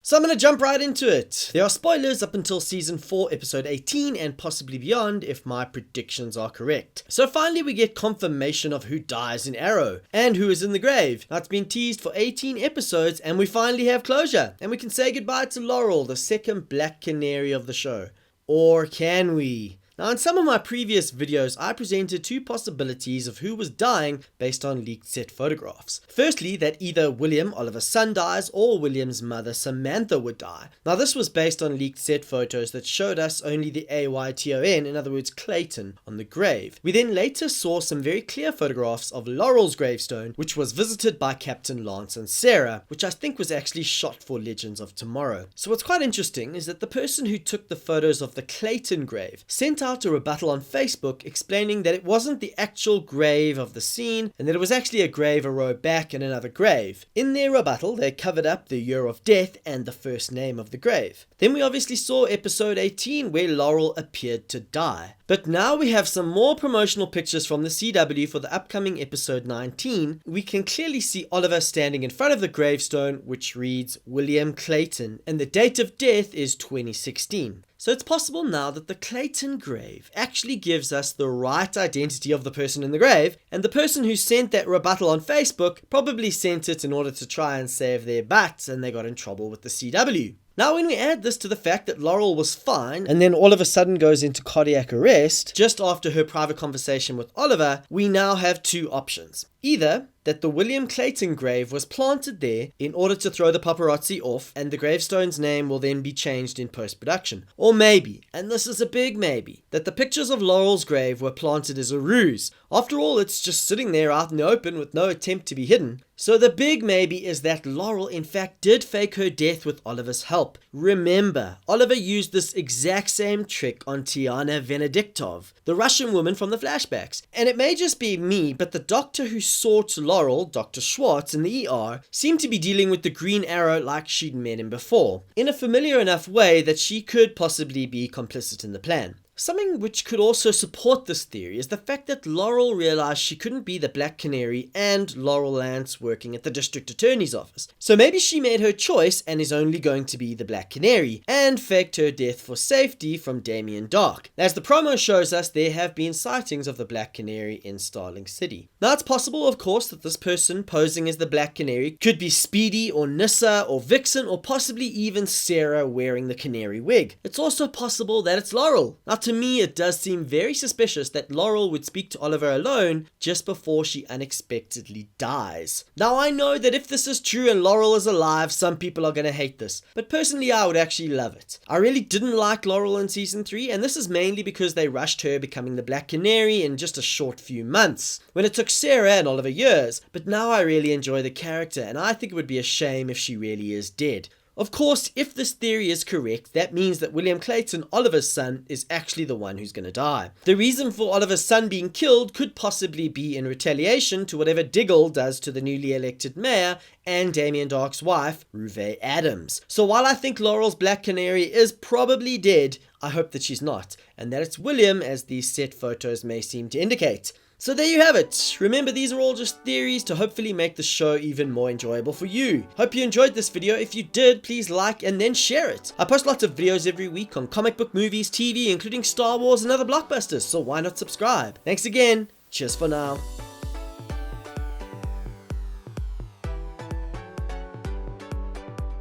So I'm going to jump right into it. There are spoilers up until season 4 episode 18 and possibly beyond if my predictions are correct. So finally we get confirmation of who dies in Arrow and who is in the grave. Now it's been teased for 18 episodes and we finally have closure and we can say goodbye to Laurel, the second Black Canary of the show. Or can we? Now in some of my previous videos I presented two possibilities of who was dying based on leaked set photographs. Firstly, that either William, Oliver's son, dies or William's mother Samantha would die. Now this was based on leaked set photos that showed us only the AYTON, in other words Clayton, on the grave. We then later saw some very clear photographs of Laurel's gravestone, which was visited by Captain Lance and Sarah, which I think was actually shot for Legends of Tomorrow. So what's quite interesting is that the person who took the photos of the Clayton grave sent out a rebuttal on Facebook explaining that it wasn't the actual grave of the scene and that it was actually a grave a row back in another grave. In their rebuttal they covered up the year of death and the first name of the grave. Then we obviously saw episode 18 where Laurel appeared to die. But now we have some more promotional pictures from the CW for the upcoming episode 19. We can clearly see Oliver standing in front of the gravestone which reads William Clayton and the date of death is 2016. So it's possible now that the Clayton grave actually gives us the right identity of the person in the grave, and the person who sent that rebuttal on Facebook probably sent it in order to try and save their butts and they got in trouble with the CW. Now when we add this to the fact that Laurel was fine and then all of a sudden goes into cardiac arrest just after her private conversation with Oliver, we now have two options. Either that the William Clayton grave was planted there in order to throw the paparazzi off and the gravestone's name will then be changed in post-production. Or maybe, and this is a big maybe, that the pictures of Laurel's grave were planted as a ruse. After all, it's just sitting there out in the open with no attempt to be hidden. So the big maybe is that Laurel in fact did fake her death with Oliver's help. Remember, Oliver used this exact same trick on Tiana Venediktov, the Russian woman from the flashbacks. And it may just be me, but the doctor who sought Laurel, Dr. Schwartz, in the ER, seemed to be dealing with the Green Arrow like she'd met him before, in a familiar enough way that she could possibly be complicit in the plan. Something which could also support this theory is the fact that Laurel realized she couldn't be the Black Canary and Laurel Lance working at the district attorney's office. So maybe she made her choice and is only going to be the Black Canary and faked her death for safety from Damien Dark. As the promo shows us, there have been sightings of the Black Canary in Starling City. Now it's possible of course that this person posing as the Black Canary could be Speedy or Nyssa or Vixen or possibly even Sarah wearing the canary wig. It's also possible that it's Laurel. Now to me, it does seem very suspicious that Laurel would speak to Oliver alone just before she unexpectedly dies. Now, I know that if this is true and Laurel is alive, some people are going to hate this, but personally, I would actually love it. I really didn't like Laurel in season 3, and this is mainly because they rushed her becoming the Black Canary in just a short few months, when it took Sarah and Oliver years, but now I really enjoy the character, and I think it would be a shame if she really is dead. Of course, if this theory is correct, that means that William Clayton, Oliver's son, is actually the one who's going to die. The reason for Oliver's son being killed could possibly be in retaliation to whatever Diggle does to the newly elected mayor and Damien Dark's wife, Ruve Adams. So while I think Laurel's Black Canary is probably dead, I hope that she's not, and that it's William, as these set photos may seem to indicate. So there you have it. Remember, these are all just theories to hopefully make the show even more enjoyable for you. Hope you enjoyed this video. If you did, please like and then share it. I post lots of videos every week on comic book, movies, TV, including Star Wars and other blockbusters, so why not subscribe? Thanks again. Cheers for now.